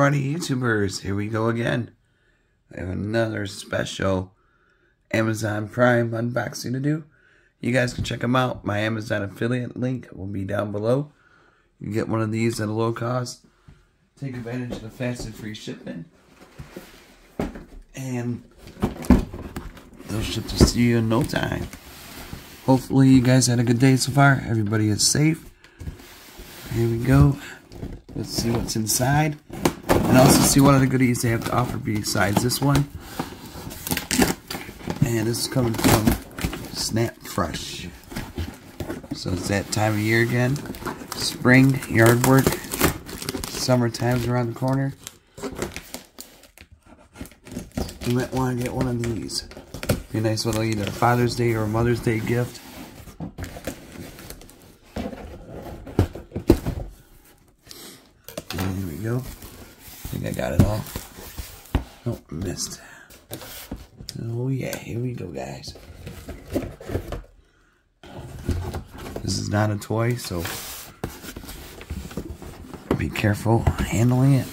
Howdy YouTubers, here we go again. I have another special Amazon Prime unboxing to do. You guys can check them out. My Amazon affiliate link will be down below. You can get one of these at a low cost. Take advantage of the fast and free shipping. And they'll ship this to you in no time. Hopefully you guys had a good day so far. Everybody is safe. Here we go. Let's see what's inside. And also see what other goodies they have to offer besides this one. And this is coming from Snapfresh. So it's that time of year again. Spring, yard work. Summertime's around the corner. You might want to get one of these. Be a nice little either Father's Day or Mother's Day gift. And here we go. I think I got it all. Oh, missed. Oh yeah, here we go, guys. This is not a toy, so be careful handling it.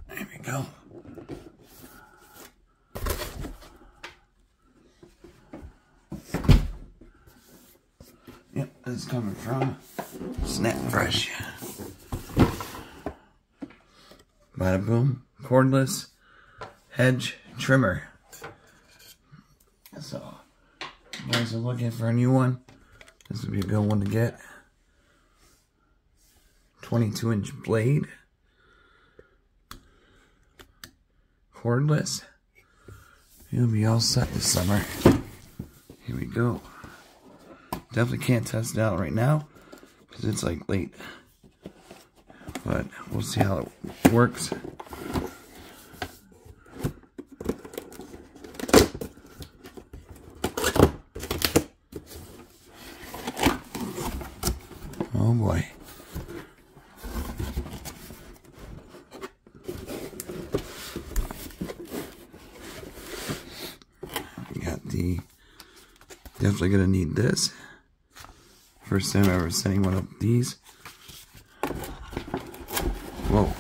There we go. Yep, this is coming from Snapfresh. Bada boom. Cordless Hedge trimmer. So, you guys are looking for a new one. This would be a good one to get. 22-inch blade. Cordless. You'll be all set this summer. Here we go. Definitely can't test it out right now because it's like late. But we'll see how it works. Oh boy. We got the, definitely gonna need this. First time ever setting one of these. Whoa.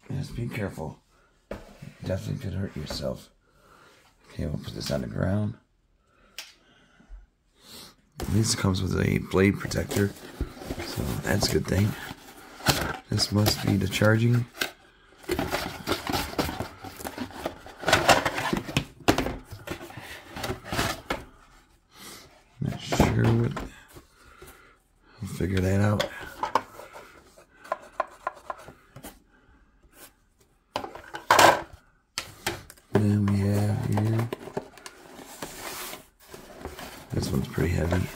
Just be careful. Definitely could hurt yourself. Okay, we'll put this on the ground. At least it comes with a blade protector, so that's a good thing. This must be the charging. Not sure what. We'll figure that out. Then we have here. This one's pretty heavy.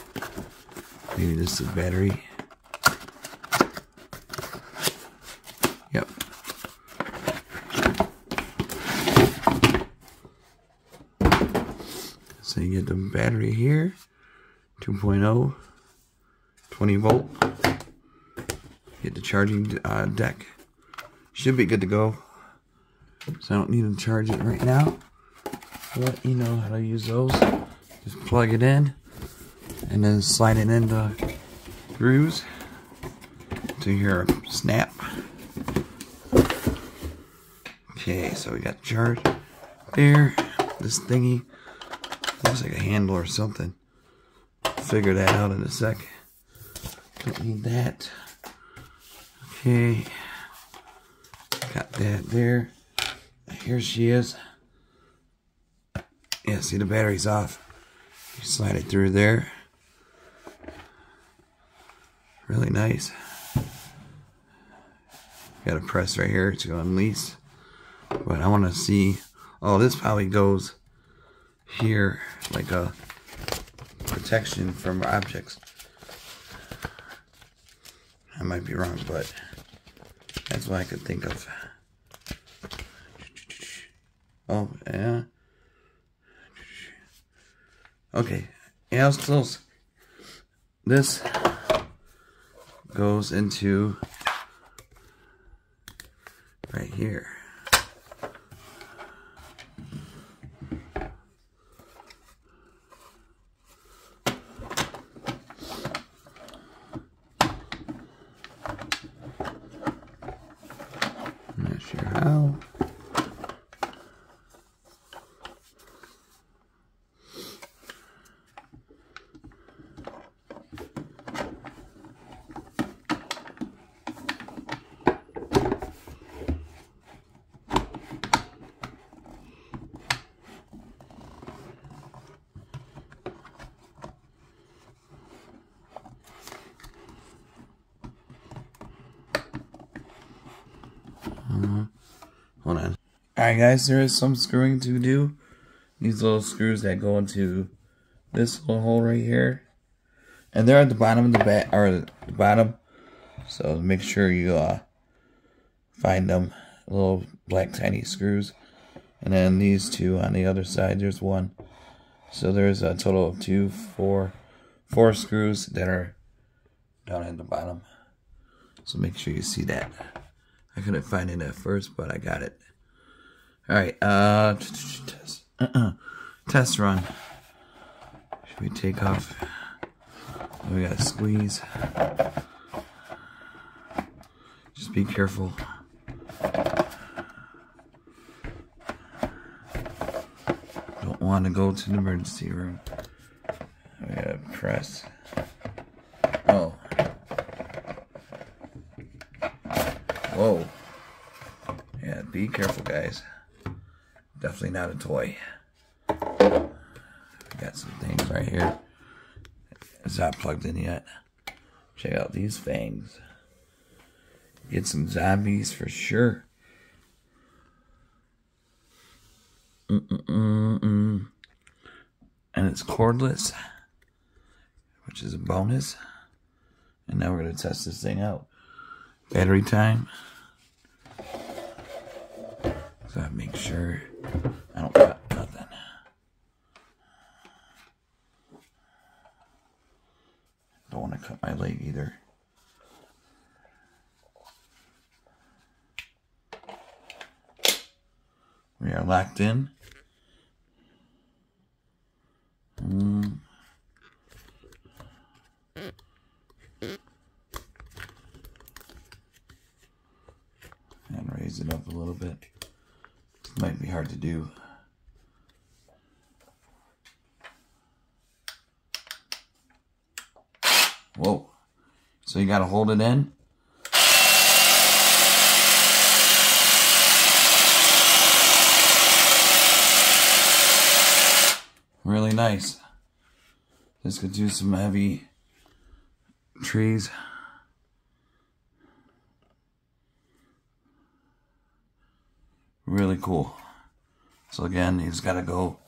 Maybe this is battery. Yep. So you get the battery here. 2.0. 20 volt. Get the charging deck. Should be good to go. So I don't need to charge it right now. But you know how to use those. Just plug it in and then slide it into grooves to your snap. Okay, so we got the charge there. This thingy looks like a handle or something. Figure that out in a sec. Don't need that. Okay, got that there. Here she is. Yeah, see the battery's off. You slide it through there. Really nice. Got a press right here to unleash. But I want to see. Oh, this probably goes here like a protection from objects. I might be wrong, but that's what I could think of. Oh, yeah. Okay, yeah, it's close. This goes into right here. Ow. Hold on. Alright guys, there is some screwing to do. These little screws that go into this little hole right here. And they're at the bottom of the back, or the bottom. So make sure you find them. Little black tiny screws. And then these two on the other side, there's one. So there's a total of four screws that are down at the bottom. So make sure you see that. I couldn't find it at first, but I got it. Alright, test run. Should we take off? We gotta squeeze. Just be careful. Don't want to go to the emergency room. We gotta press. Oh. Whoa. Yeah, be careful, guys. Definitely not a toy. Got some things right here. It's not plugged in yet. Check out these fangs. Get some zombies for sure. And it's cordless, which is a bonus. And now we're going to test this thing out. Battery time. So I make sure I don't cut nothing. Don't want to cut my leg either. We are locked in. And raise it up a little bit. Might be hard to do. Whoa. So you gotta hold it in. Really nice. This could do some heavy trees. Really cool. So again, you just gotta go.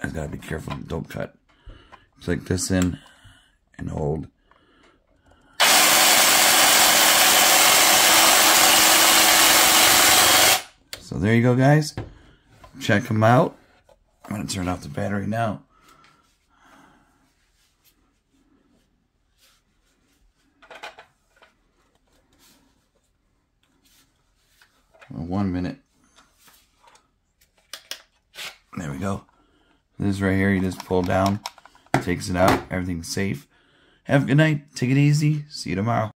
I gotta be careful, don't cut. Click this in and hold. So there you go, guys. Check them out. I'm gonna turn off the battery now. Well, 1 minute. There we go. This right here, you just pull down, takes it out, everything's safe. Have a good night. Take it easy. See you tomorrow.